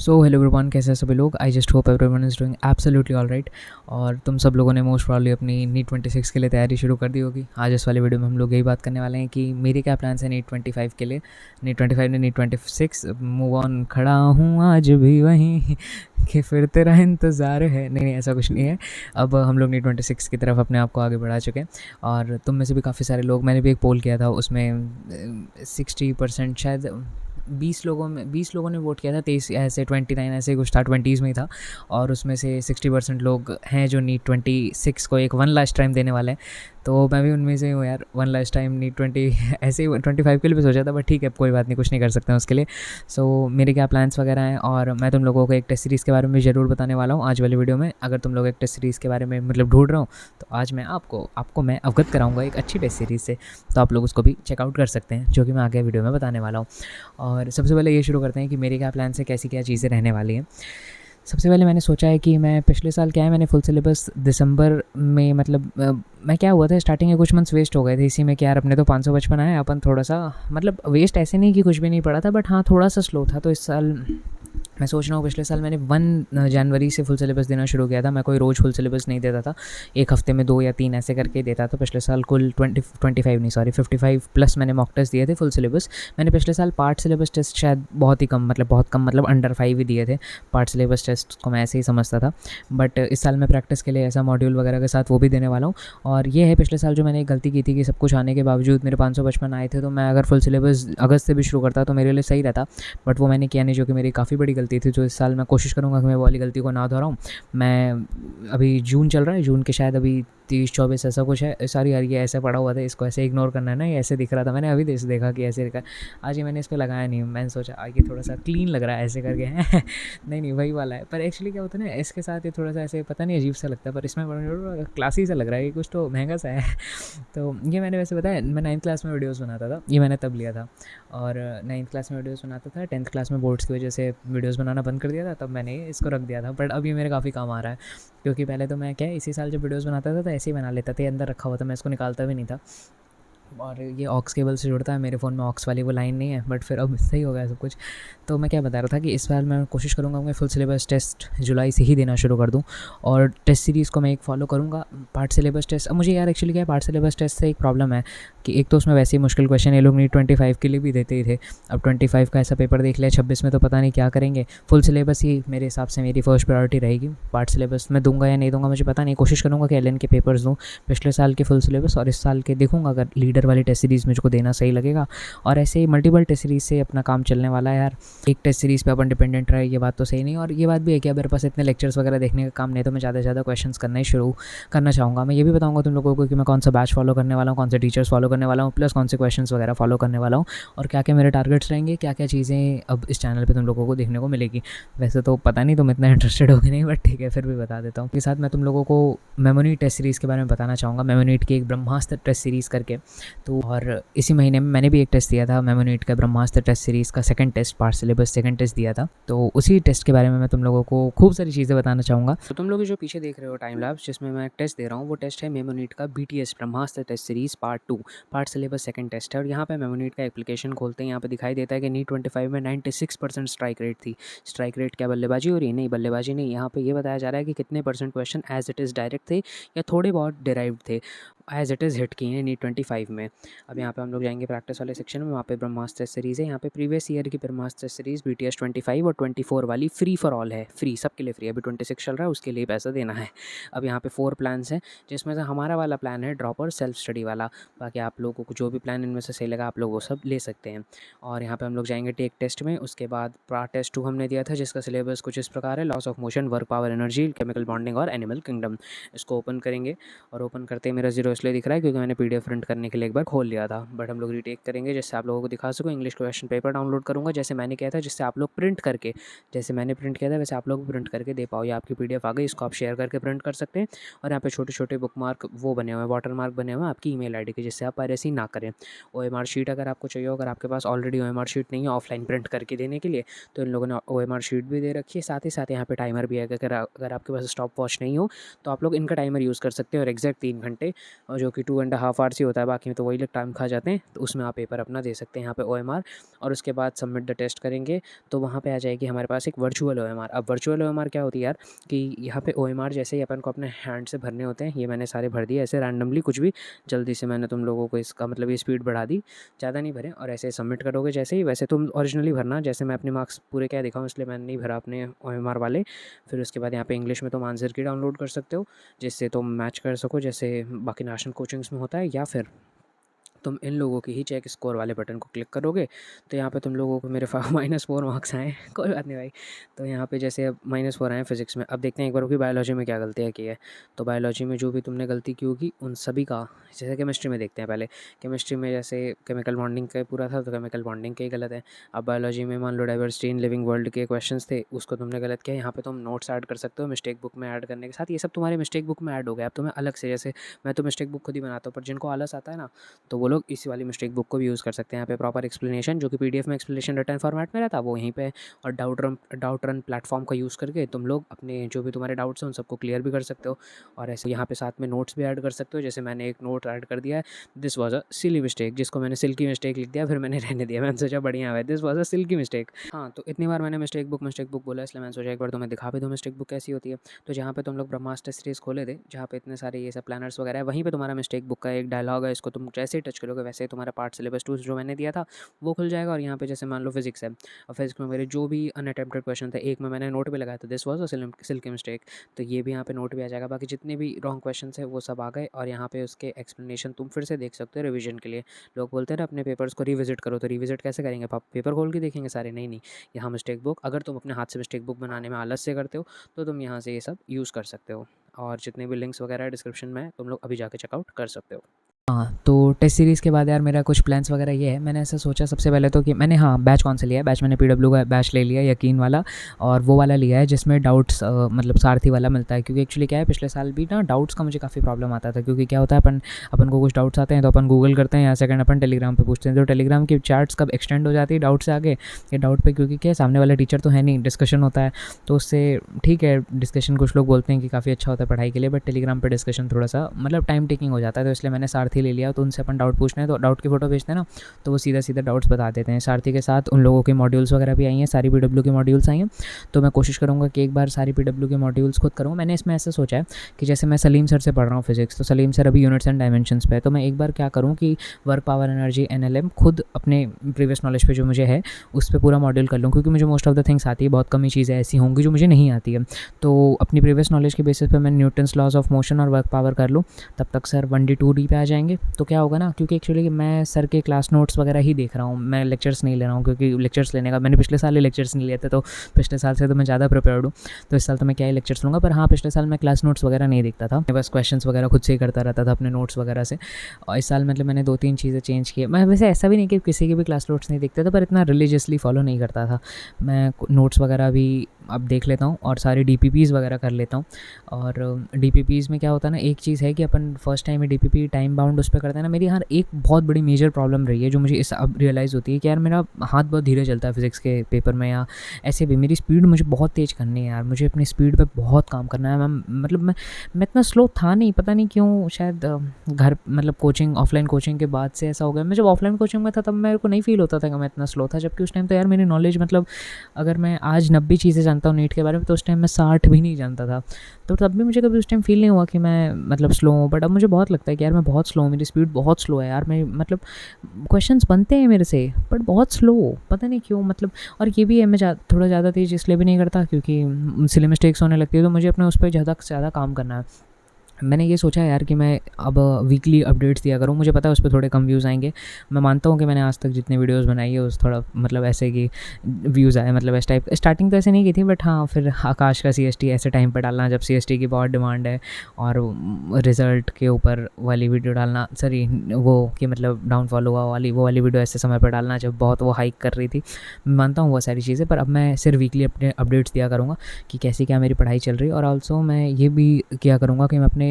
So hello everyone, कैसे हैं सभी लोग। I just hope everyone is doing absolutely all right. और तुम सब लोगों ने मोस्ट प्रॉब्ली अपनी नीट 26 के लिए तैयारी शुरू कर दी होगी। आज इस वाले वीडियो में हम लोग यही बात करने वाले हैं कि मेरे क्या प्लान्स हैं नीट 25 के लिए। नीट 25 ने नीट 26 मूव ऑन, खड़ा हूँ आज भी वहीं कि फिर तेरा इंतज़ार है। नहीं नहीं, ऐसा कुछ नहीं है। अब हम लोग नीट 26 की तरफ अपने आप को आगे बढ़ा चुके हैं। और तुम में से भी काफ़ी सारे लोग, मैंने भी एक पोल किया था, उसमें 60% शायद 20 लोगों ने वोट किया था। 23 ऐसे 29 ऐसे कुछ था, 20s में ही था। और उसमें से 60% लोग हैं जो नीट 26 को एक वन लास्ट टाइम देने वाले हैं। तो मैं भी उनमें से हूँ यार। वन लास्ट टाइम नीट 20 ऐसे ही 25 के लिए भी सोचा था, बट ठीक है, कोई बात नहीं, कुछ नहीं कर सकते हैं उसके लिए। सो मेरे क्या प्लान्स वगैरह हैं, और मैं तुम लोगों को एक टेस्ट सीरीज़ के बारे में ज़रूर बताने वाला हूँ आज वाली वीडियो में। अगर तुम लोग एक टेस्ट सीरीज़ के बारे में मतलब ढूंढ रहे हो, तो आज मैं आपको मैं अवगत कराऊंगा एक अच्छी टेस्ट सीरीज़ से। तो आप लोग उसको भी चेकआउट कर सकते हैं, जो कि मैं आगे वीडियो में बताने वाला हूँ। और सबसे पहले ये शुरू करते हैं कि मेरे क्या प्लान से कैसी क्या चीज़ें रहने वाली हैं। सबसे पहले मैंने सोचा है कि मैं पिछले साल क्या है, मैंने फुल सिलेबस दिसंबर में मतलब मैं क्या हुआ था, स्टार्टिंग के कुछ मंथ्स वेस्ट हो गए थे इसी में कि यार अपने तो 555 आए, अपन थोड़ा सा मतलब वेस्ट ऐसे नहीं कि कुछ भी नहीं पड़ा था, बट हाँ थोड़ा सा स्लो था। तो इस साल मैं सोच रहा हूँ, पिछले साल मैंने 1 जनवरी से फुल सिलेबस देना शुरू किया था। मैं कोई रोज़ फुल सिलेबस नहीं देता था, एक हफ्ते में 2 या 3 ऐसे करके देता था। पिछले साल कुल 25 नहीं, सॉरी 55 प्लस मैंने मॉक टेस्ट दिए थे फुल सिलेबस। मैंने पिछले साल पार्ट सिलेबस टेस्ट शायद बहुत कम मतलब अंडर 5 ही दिए थे। पार्ट सिलेबस टेस्ट को मैं ऐसे ही समझता था, बट इस साल मैं प्रैक्टिस के लिए ऐसा मॉड्यूल वगैरह के साथ वो भी देने वाला हूँ। और ये है, पिछले साल जो मैंने एक गलती की थी कि सब कुछ आने के बावजूद मेरे 555 आए थे, तो मैं अगर फुल सिलेबस अगस्त से भी शुरू करता तो मेरे लिए सही रहता, बट वो मैंने किया नहीं, जो कि मेरी काफ़ी बड़ी गलती थी। तो इस साल मैं कोशिश करूँगा कि मैं वो वाली गलती को ना दोहराऊँ। मैं अभी जून चल रहा है, जून के शायद अभी 30-24 ऐसा कुछ है। सॉरी यार, ये ऐसे पड़ा हुआ था, इसको ऐसे इग्नोर करना है ना, ये ऐसे दिख रहा था, मैंने अभी देखा कि ऐसे दिखा। आज ये मैंने इस पर लगाया नहीं, मैंने सोचा आगे थोड़ा सा क्लीन लग रहा है ऐसे करके है नहीं नहीं, वही वाला है। पर एक्चुअली क्या होता है ना, इसके साथ ये थोड़ा सा ऐसे पता नहीं अजीब सा लगता है, पर इसमें क्लासी सा लग रहा है, ये कुछ तो महंगा सा है तो ये मैंने वैसे बताया, मैं 9th क्लास में वीडियोज़ बनाता था, ये मैंने तब लिया था। और 9th क्लास में वीडियोज़ बनाता था, 10th क्लास में बोर्ड्स की वजह से वीडियोज़ बनाना बंद कर दिया था, तब मैंने इसको रख दिया था। बट अब ये मेरे काफ़ी काम आ रहा है, क्योंकि पहले तो मैं क्या है, इसी साल जब वीडियोज़ बनाता था तो ऐसे ही बना लेता था, अंदर रखा हुआ था, मैं इसको निकालता भी नहीं था। और ये ऑक्स केबल से जुड़ता है, मेरे फ़ोन में ऑक्स वाली वो लाइन नहीं है, बट फिर अब सही हो गया सब कुछ। तो मैं क्या बता रहा था कि इस बार मैं कोशिश करूँगा मैं फुल सिलेबस टेस्ट जुलाई से ही देना शुरू कर दूँ, और टेस्ट सीरीज़ को मैं एक फॉलो करूँगा। पार्ट सिलेबस टेस्ट, अब मुझे यार एक्चुअली क्या है, पार्ट सिलेबस टेस्ट से एक प्रॉब्लम है कि एक तो उसमें वैसे ही मुश्किल क्वेश्चन ये लोग नीट 25 के लिए भी देते ही थे। अब 25 का ऐसा पेपर देख लिया, 26 में तो पता नहीं क्या करेंगे। फुल सिलेबस ही मेरे हिसाब से मेरी फर्स्ट प्रायोरिटी रहेगी। पार्ट सिलेबस मैं दूंगा या नहीं दूंगा मुझे पता नहीं, कोशिश करूँगा कि एलएन के पेपर्स दूँ, पिछले साल के फुल सिलेबस और इस साल के देखूँगा, अगर लीडर वाली टेस्ट सीरीज़ मुझको देना सही लगेगा। और ऐसे ही मल्टीपल टेस्ट सीरीज़ से अपना काम चलने वाला है यार। एक टेस्ट सीरीज़ पे अपन डिपेंडेंट रहे, ये बात तो सही नहीं। और ये बात भी है कि मेरे पास इतने लेक्चर्स वगैरह देखने का काम नहीं है, तो मैं ज़्यादा से ज़्यादा क्वेश्चंस करना ही शुरू करना चाहूँगा। मैं ये भी बताऊँगा तुम लोगों को कि मैं कौन सा बैच फॉलो करने वाला हूँ, कौन से टीचर्स फॉलो करने वाला हूँ, प्लस कौन से क्वेश्चंस वगैरह फॉलो करने वाला हूँ, और क्या क्या मेरे टारगेट्स रहेंगे, क्या क्या चीज़ें अब इस चैनल पे तुम लोगों को देखने को मिलेगी। वैसे तो पता नहीं तुम इतना इंटरेस्टेड होगे नहीं, बट ठीक है, फिर भी बता देता हूँ। इसके साथ मैं तुम लोगों को मेमोनीट टेस्ट सीरीज़ के बारे में बताना चाहूँगा, मेमोनीट की एक ब्रह्मास्त्र टेस्ट सीरीज़ करके। तो और इसी महीने में मैंने भी एक टेस्ट दिया था मेमोनीट का, ब्रह्मास्त्र टेस्ट सीरीज़ का second test, part syllabus second test दिया था। तो उसी टेस्ट के बारे में मैं तुम लोगों को खूब सारी चीज़ें बताना चाहूँगा। तो तुम लोग जो पीछे देख रहे हो टाइम लैप्स, जिसमें मैं टेस्ट दे रहा हूँ, वो टेस्ट है मेमोनीट का BTS Brahmastra test series part 2, part syllabus second test है। और यहाँ पे मेमोनीट का एप्लीकेशन खोलते हैं, यहाँ पे दिखाई देता है कि नीट 25 में 96% स्ट्राइक रेट थी। स्ट्राइक रेट क्या बल्लेबाजी हो रही है? नहीं, बल्लेबाजी नहीं। यहाँ पे ये बताया जा रहा है कि कितने percent question as it is direct थे या थोड़े बहुत डिराइव्ड थे, एज इट इज़ हिट किए हैं नीट 25 में। अब यहाँ पे हम लोग जाएंगे प्रैक्टिस वाले सेक्शन में, वहाँ पे ब्रह्मास्त्र सीरीज़ है। यहाँ पे प्रीवियस ईयर की ब्रह्मास्त्र सीरीज़ BTS 25 और 24 वाली फ्री फॉर ऑल है, फ्री सबके लिए फ्री। अभी 26 चल रहा है, उसके लिए पैसा देना है। अब यहाँ पे 4 प्लान्स हैं, जिसमें से हमारा वाला प्लान है ड्रॉप और सेल्फ स्टडी वाला। बाकी आप लोगों को जो भी प्लान इनमें से सही लगा, आप लोग वो सब ले सकते हैं। और यहाँ पे हम लोग जाएंगे टेक टेस्ट में। उसके बाद पार्ट टेस्ट 2 हमने दिया था, जिसका सिलेबस कुछ इस प्रकार है: loss of motion, work power energy, chemical bonding और एनिमल किंगडम। इसको ओपन करेंगे, और ओपन करते ही मेरा 0 इसलिए दिख रहा है क्योंकि मैंने PDF प्रिंट करने के लिए एक बार खोल लिया था। बट हम लोग रीटेक करेंगे, जिससे आप लोगों को दिखा सकूँ। इंग्लिश क्वेश्चन पेपर डाउनलोड करूँगा, जैसे मैंने किया था, जिससे आप लोग प्रिंट करके, जैसे मैंने प्रिंट किया था वैसे आप लोग प्रिंट करके दे पाओ। ये आपकी PDF आ गई, इसको आप शेयर करके प्रिंट कर सकते हैं। और यहाँ पे छोटे छोटे बुक मार्क वो बने हुए हैं, वाटर मार्क बने हुए हैं आपकी ईमेल ID के, जिससे आप पायरेसी ना करें। OMR शीट अगर आपको चाहिए, अगर आपके पास ऑलरेडी OMR शीट नहीं है ऑफलाइन प्रिंट करके देने के लिए, तो इन लोगों ने OMR शीट भी दे रखी है। साथ ही साथ यहाँ पे टाइमर भी है, अगर आपके पास स्टॉप वॉच नहीं हो तो आप लोग इनका टाइमर यूज़ कर सकते हैं, और एग्जैक्ट 3 घंटे और जो कि 2.5 आवर्स ही होता है, बाकी में तो वही लोग टाइम खा जाते हैं। तो उसमें आप पेपर अपना दे सकते हैं यहाँ पे OMR, और उसके बाद सबमिट द टेस्ट करेंगे तो वहाँ पे आ जाएगी हमारे पास एक वर्चुअल OMR। अब वर्चुअल OMR क्या होती है यार, कि यहाँ पे OMR जैसे ही अपन को अपने हैंड से भरने होते हैं, ये मैंने सारे भर दिए ऐसे रैंडमली, कुछ भी जल्दी से मैंने तुम लोगों को इसका मतलब ये स्पीड बढ़ा दी, ज़्यादा नहीं भरे, और ऐसे सबमिट करोगे जैसे ही। वैसे तुम ओरिजिनली भरना, जैसे मैं अपने मार्क्स पूरे क्या दिखाऊँ इसलिए मैंने नहीं भरा अपने OMR वाले। फिर उसके बाद यहाँ पे इंग्लिश में तुम आंसर की डाउनलोड कर सकते हो, जिससे तुम मैच कर सको जैसे बाकी नेशनल कोचिंग्स में होता है, या फिर तुम इन लोगों की ही चेक स्कोर वाले बटन को क्लिक करोगे तो यहाँ पे तुम लोगों को मेरे -4 मार्क्स आए कोई बात नहीं भाई। तो यहाँ पे जैसे अब -4 आए फिजिक्स में। अब देखते हैं एक बार कि बायोलॉजी में क्या गलतियाँ की है। तो बायोलॉजी में जो भी तुमने गलती की होगी उन सभी का, जैसे केमिस्ट्री में देखते हैं पहले। केमिस्ट्री में जैसे केमिकल बॉन्डिंग का पूरा था तो केमिकल बॉन्डिंग के ही गलत है। अब बायोलॉजी में मान लो डाइवर्सिटी इन लिविंग वर्ल्ड के क्वेश्चंस थे, उसको तुमने गलत किया। यहाँ पे तुम नोट्स ऐड कर सकते हो मिस्टेक बुक में ऐड करने के साथ, ये सब तुम्हारे मिस्टेक बुक में ऐड हो गया। अब तुम्हें अलग से, जैसे मैं तो मिस्टेक बुक खुद ही बनाता हूँ, पर जिनको आलस आता है ना तो वो लोग इसी वाली मिस्टेक बुक को भी यूज़ कर सकते हैं। यहाँ पे प्रॉपर एक्सप्लेनेशन, जो कि PDF में एक्सप्लेनेशन रिटर्न फॉर्मेट में रहता है, वो यहीं पे। और डाउट रन प्लेटफॉर्म का यूज़ करके तुम लोग अपने जो भी तुम्हारे डाउट्स हैं उन सबको क्लियर भी कर सकते हो। और ऐसे यहाँ पे साथ में नोट्स भी ऐड कर सकते हो। जैसे मैंने एक नोट ऐड कर दिया है, this was a silly mistake, जिसको मैंने सिल्की मिस्टेक लिख दिया, फिर मैंने रहने दिया। मैंने सोचा बढ़िया है, this was a silky mistake. हाँ, तो इतनी बार मैंने मिस्टेक बुक बोला, इसलिए मैंने सोचा एक बार तुम्हें दिखा भी दूँ मिस्टेक बुक कैसी होती है। तो जहाँ पे तुम लोग ब्रह्मास्त्र सीरीज़ खोले थे, जहाँ पे इतने सारे ये सब प्लानर्स वगैरह है, वहीं पे तुम्हारा मिस्टेक बुक का एक डायलॉग है। इसको तुम जैसे ही टच करोगे वैसे ही तुम्हारा पार्ट सिलेबस 2 जो मैंने दिया था वो खुल जाएगा। और यहाँ पे जैसे मान लो फिजिक्स है, और फिजिक्स में मेरे जो भी अनअटेम्प्टेड क्वेश्चन थे, एक में मैंने नोट भी लगाया था, this was a silky mistake, तो ये भी यहाँ पे नोट भी आ जाएगा। बाकी जितने भी रॉन्ग क्वेश्चन है वो सब आ गए, और यहाँ पे उसके एक्सप्लेनेशन तुम फिर से देख सकते हो रिवीजन के लिए। लोग बोलते हैं ना अपने पेपर्स को रिविजिट करो, तो रिविजिट कैसे करेंगे? आप पेपर खोल के देखेंगे सारे? नहीं नहीं, यहाँ मिस्टेक बुक, अगर तुम अपने हाथ से मिस्टेक बुक बनाने में आलस से करते हो तो तुम यहाँ से ये सब यूज़ कर सकते हो। और जितने भी लिंक्स वगैरह डिस्क्रिप्शन में तुम लोग अभी जाके चेकआउट कर सकते हो। हाँ, तो टेस्ट सीरीज़ के बाद यार मेरा कुछ प्लान्स वगैरह ये है। मैंने ऐसा सोचा सबसे पहले तो कि मैंने, हाँ, बैच कौन सा लिया है, बैच मैंने PW का बैच ले लिया, यकीन वाला। और वो वाला लिया है जिसमें डाउट्स मतलब सारथी वाला मिलता है। क्योंकि एक्चुअली क्या है, पिछले साल भी ना डाउट्स का मुझे काफ़ी प्रॉब्लम आता था। क्योंकि क्या होता है, अपन को कुछ डाउट्स आते हैं तो अपन गूगल करते हैं, या सेकंड अपन टेलीग्राम पे पूछते हैं। तो टेलीग्राम की चैट्स कब एक्सटेंड हो जाती है डाउट से आगे, ये डाउट पे, क्योंकि क्या सामने वाला टीचर तो है नहीं, डिस्कशन होता है तो उससे ठीक है। डिस्कशन कुछ लोग बोलते हैं कि काफ़ी अच्छा होता है पढ़ाई के लिए, बट टेलीग्राम पर डिस्कशन थोड़ा सा मतलब टाइम टेकिंग हो जाता है। तो इसलिए मैंने सारथी ले लिया। तो उनसे अपन डाउट पूछना है तो डाउट की फ़ोटो भेजते हैं ना, तो वो सीधा डाउट्स बता देते हैं। सारथी के साथ उन लोगों के मॉड्यूल्स वगैरह भी आई हैं, सारी PW की मॉड्यूल्स आई हैं। तो मैं कोशिश करूँगा कि एक बार सारी PW के मॉड्यूल्स खुद करूँ। मैंने इसमें ऐसा सोचा है कि जैसे मैं सलीम सर से पढ़ रहा हूँ फिजिक्स, तो सलीम सर अभी यूनिट्स एंड डायमेंशंस पे है। तो मैं एक बार क्या करूँ कि वर्क, पावर, एनर्जी, NLM खुद अपने प्रीवियस नॉलेज पे जो मुझे है उस पर पूरा मॉड्यूल कर लूँ। क्योंकि मुझे मोस्ट ऑफ द थिंग्स आती है, बहुत कम ही चीज़ें ऐसी होंगी जो मुझे नहीं आती है। तो अपनी प्रीवियस नॉलेज के बेसिस पे मैं न्यूटन्स लॉज ऑफ मोशन और वर्क पावर कर लूँ, तब तक सर 1D 2D पे आ जाएंगे। तो क्या होगा ना, क्योंकि एक्चुअली मैं सर के क्लास नोट्स वगैरह ही देख रहा हूँ, मैं लेक्चर्स नहीं ले रहा हूँ। क्योंकि लेक्चर्स लेने का, मैंने पिछले साल ही लेक्चर्स नहीं लिए थे, तो पिछले साल से तो मैं ज़्यादा प्रिपेयर्ड हूँ। तो इस साल तो मैं क्या ही लेक्चर्स लूँगा। पर हाँ, पिछले साल मैं क्लास नोट्स वगैरह नहीं देखता था, मैं बस क्वेश्चंस वगैरह खुद से ही करता रहता था अपने नोट्स वगैरह से। और इस साल मतलब मैंने 2-3 चीज़ें चेंज की। मैं वैसे ऐसा भी नहीं कि किसी के भी क्लास नोट्स नहीं देखता था, पर इतना रिलीजियसली फॉलो नहीं करता था। मैं नोट्स वगैरह भी अब देख लेता हूँ और सारे DPPs वगैरह कर लेता हूँ। और DPPs में क्या होता है ना, एक चीज़ है कि अपन फर्स्ट टाइम में DPP टाइम बाउंड उस पर करते हैं ना। मेरी हर एक बहुत बड़ी मेजर प्रॉब्लम रही है जो मुझे इस अब रियलाइज़ होती है कि यार मेरा हाथ बहुत धीरे चलता है फिज़िक्स के पेपर में, या ऐसे भी मेरी स्पीड मुझे बहुत तेज़ करनी है यार। मुझे अपनी स्पीड पे बहुत काम करना है। मैं इतना स्लो था नहीं, पता नहीं क्यों, शायद घर मतलब कोचिंग, ऑफलाइन कोचिंग के बाद से ऐसा हो गया। मैं जब ऑफलाइन कोचिंग में था तब मेरे को नहीं फील होता था कि मैं इतना स्लो था, जबकि उस टाइम तो यार मेरी नॉलेज, मतलब अगर मैं आज 90 चीज़ें जानता हूँ नीट के बारे में, तो उस टाइम मैं 60 भी नहीं जानता था। तो तब भी मुझे कभी उस टाइम फील नहीं हुआ कि मैं मतलब स्लो हूँ। बट अब मुझे बहुत लगता है कि यार मैं बहुत स्लो हूँ, मेरी स्पीड बहुत स्लो है यार। मैं मतलब क्वेश्चंस बनते हैं मेरे से, बट बहुत स्लो, पता नहीं क्यों। मतलब और ये भी है, मैं थोड़ा ज़्यादा तेज़ इसलिए भी नहीं करता क्योंकि सिली मिस्टेक्स होने लगती है, तो मुझे अपने उस पर ज़्यादा से ज़्यादा काम करना है। मैंने ये सोचा है यार कि मैं अब वीकली अपडेट्स दिया करूँ। मुझे पता है उस पर थोड़े कम व्यूज़ आएंगे। मैं मानता हूँ कि मैंने आज तक जितनी वीडियोस बनाई है उस थोड़ा मतलब ऐसे कि व्यूज़ आए, मतलब इस टाइप। स्टार्टिंग तो ऐसे नहीं की थी, बट हाँ, फिर आकाश का CST ऐसे टाइम पे डालना जब CST की बहुत डिमांड है, और रिज़ल्ट के ऊपर वाली वीडियो डालना, सॉरी वो कि मतलब डाउनफॉल हुआ वाली, वो वाली वीडियो ऐसे समय पर डालना जब बहुत वो हाइक कर रही थी। मैं मानता हूँ वो सारी चीज़ें, पर अब मैं सिर्फ वीकली अपने अपडेट्स दिया करूँगा कि कैसी क्या मेरी पढ़ाई चल रही है। और ऑल्सो मैं ये भी किया करूँगा कि मैं अपने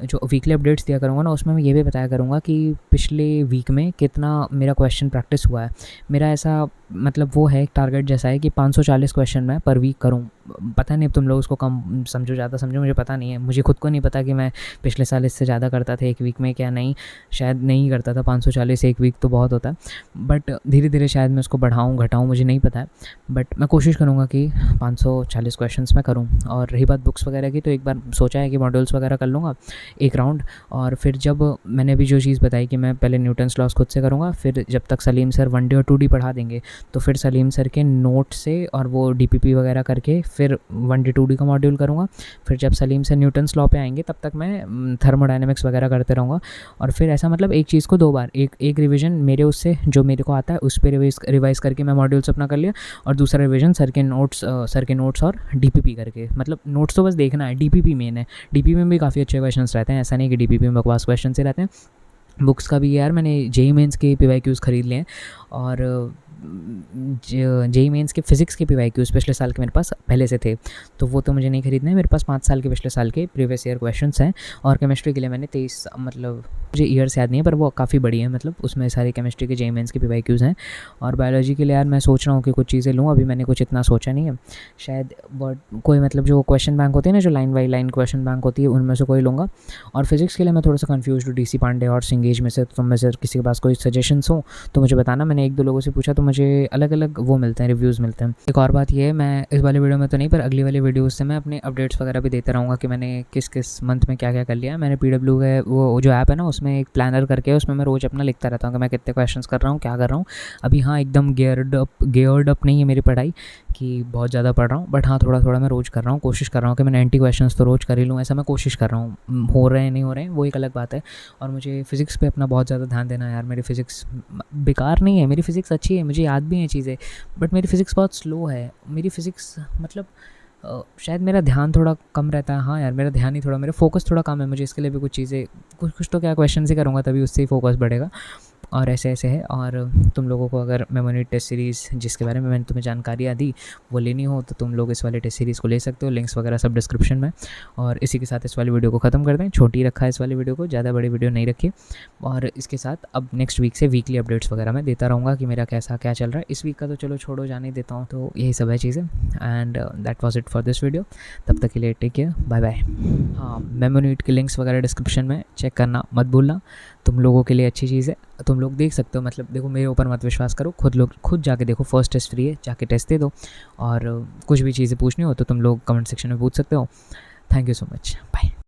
जो वीकली अपडेट्स दिया करूँगा ना, उसमें मैं ये भी बताया करूँगा कि पिछले वीक में कितना मेरा क्वेश्चन प्रैक्टिस हुआ है। मेरा ऐसा मतलब वो है, एक टारगेट जैसा है कि 540 क्वेश्चन मैं पर वीक करूँ। पता नहीं, अब तुम लोग उसको कम समझो ज़्यादा समझो, मुझे पता नहीं है। मुझे खुद को नहीं पता कि मैं पिछले साल इससे ज़्यादा करता था एक वीक में क्या नहीं, शायद नहीं करता था। 540 एक वीक तो बहुत होता है, बट धीरे धीरे शायद मैं उसको बढ़ाऊँ घटाऊँ, मुझे नहीं पता है। बट मैं कोशिश करूँगा कि 540 क्वेश्चंस मैं करूँ। और रही बात बुक्स वगैरह की, तो एक बार सोचा है कि मॉड्यूल्स वगैरह कर लूँगा एक राउंड, और फिर जब मैंने अभी जो चीज़ बताई कि मैं पहले न्यूटन्स लॉस खुद से करूँगा, फिर जब तक सलीम सर 1D और 2D पढ़ा देंगे तो फिर सलीम सर के नोट से और वो DPP वगैरह करके फिर 1D 2D का मॉड्यूल करूँगा। फिर जब सलीम सर न्यूटन्स लॉ पे आएंगे तब तक मैं थर्मोडायनेमिक्स वगैरह करते रहूँगा। और फिर ऐसा मतलब एक चीज़ को 2 बार, एक रिवीजन मेरे उससे जो मेरे को आता है उस पर रिवाइज़ करके मैं मॉड्यूल्स अपना कर लिया, और दूसरा रिवीजन सर के नोट्स और DPP करके। मतलब नोट्स तो बस देखना है, DPP मेन है। DPP में भी काफ़ी अच्छे क्वेश्चंस रहते हैं, ऐसा नहीं कि DPP में बकवास क्वेश्चन से रहते हैं। बुक्स का भी यार मैंने जेई मेंस के PYQs खरीद लिए हैं, और जेई मेंस के फ़िज़िक्स के PYQs पिछले साल के मेरे पास पहले से थे, तो वो तो मुझे नहीं खरीदना है। मेरे पास 5 साल के पिछले साल के प्रीवियस ईयर क्वेश्चंस हैं। और केमिस्ट्री के लिए मैंने 23, मतलब मुझे ईयर्स याद नहीं है पर वो काफ़ी बड़ी है, मतलब उसमें सारी केमिस्ट्री के जेई मेंस के PYQs हैं। और बायोलॉजी के लिए यार मैं सोच रहा हूँ कि कुछ चीज़ें लूँ, अभी मैंने कुछ इतना सोचा नहीं है, शायद बट कोई मतलब जो क्वेश्चन बैंक होते हैं ना, जो line by line question bank होती है, उनमें से कोई लूँगा। और फिज़िक्स के लिए मैं थोड़ा सा कन्फ्यूज हूँ DC पांडे और सिंगेज में से, तो तुम में से किसी के पास कोई सजेशंस हो तो मुझे बताना। मैंने 1-2 लोगों से पूछा तो मुझे अलग अलग वो मिलते हैं, रिव्यूज़ मिलते हैं। एक और बात ये है, मैं इस वाले वीडियो में तो नहीं पर अगली वाली वीडियोज़ से मैं अपने अपडेट्स वगैरह भी देता रहूँगा कि मैंने किस किस मंथ में क्या क्या कर लिया है। मैंने PW है वो जो ऐप है ना, उसमें एक प्लानर करके है, उसमें मैं रोज़ अपना लिखता रहता हूँ कि मैं कितने क्वेश्चंस कर रहा हूँ, क्या कर रहा हूँ। अभी हाँ एकदम गेयर्ड अप नहीं है मेरी पढ़ाई कि बहुत ज़्यादा पढ़ रहा हूँ, बट हाँ थोड़ा थोड़ा मैं रोज़ कर रहा हूँ। कोशिश कर रहा हूँ कि मैं 90 क्वेश्चंस तो रोज़ कर ही लूँ, ऐसा मैं कोशिश कर रहा हूँ। हो रहे हैं नहीं हो रहे हैं वो एक अलग बात है। और मुझे फ़िज़िक्स पे अपना बहुत ज़्यादा ध्यान देना है यार। मेरी फ़िज़िक्स बेकार नहीं है, मेरी फ़िज़िक्स अच्छी है, मुझे याद भी हैं चीज़ें, बट मेरी फ़िज़िक्स बहुत स्लो है। मेरी फ़िज़िक्स मतलब शायद मेरा ध्यान थोड़ा कम रहता है। हाँ यार मेरा ध्यान ही थोड़ा, मेरा फ़ोकस थोड़ा कम है। मुझे इसके लिए भी कुछ चीज़ें कुछ तो क्या क्वेश्चन ही करूँगा तभी उससे ही फ़ोकस बढ़ेगा। और ऐसे ऐसे है। और तुम लोगों को अगर मेमोनी टेस्ट सीरीज़ जिसके बारे में मैंने तुम्हें जानकारियाँ दी वो लेनी हो तो तुम लोग इस वाले टेस्ट सीरीज़ को ले सकते हो, लिंक्स वगैरह सब डिस्क्रिप्शन में। और इसी के साथ इस वाली वीडियो को ख़त्म कर दें, छोटी रखा है इस वाली वीडियो को, ज़्यादा बड़ी वीडियो नहीं रखी। और इसके साथ अब नेक्स्ट वीक से वीकली अपडेट्स वगैरह मैं देता रहूँगा कि मेरा कैसा क्या चल रहा है। इस वीक का तो चलो छोड़ो, जाने देता हूँ। तो यही सब है चीज़ें, and that was it for this video. तब तक के लिए टेक केयर, बाय बाय। हाँ मेमोनीट के लिंक्स वगैरह डिस्क्रिप्शन में चेक करना मत भूलना, तुम लोगों के लिए अच्छी चीज़ है। तुम लोग देख सकते हो, मतलब देखो मेरे ऊपर मत विश्वास करो, खुद जाके देखो। फर्स्ट टेस्ट फ्री है, जाके टेस्ट दे दो। और कुछ भी चीज़ें पूछनी हो तो तुम लोग कमेंट सेक्शन में पूछ सकते हो। Thank you so much, bye.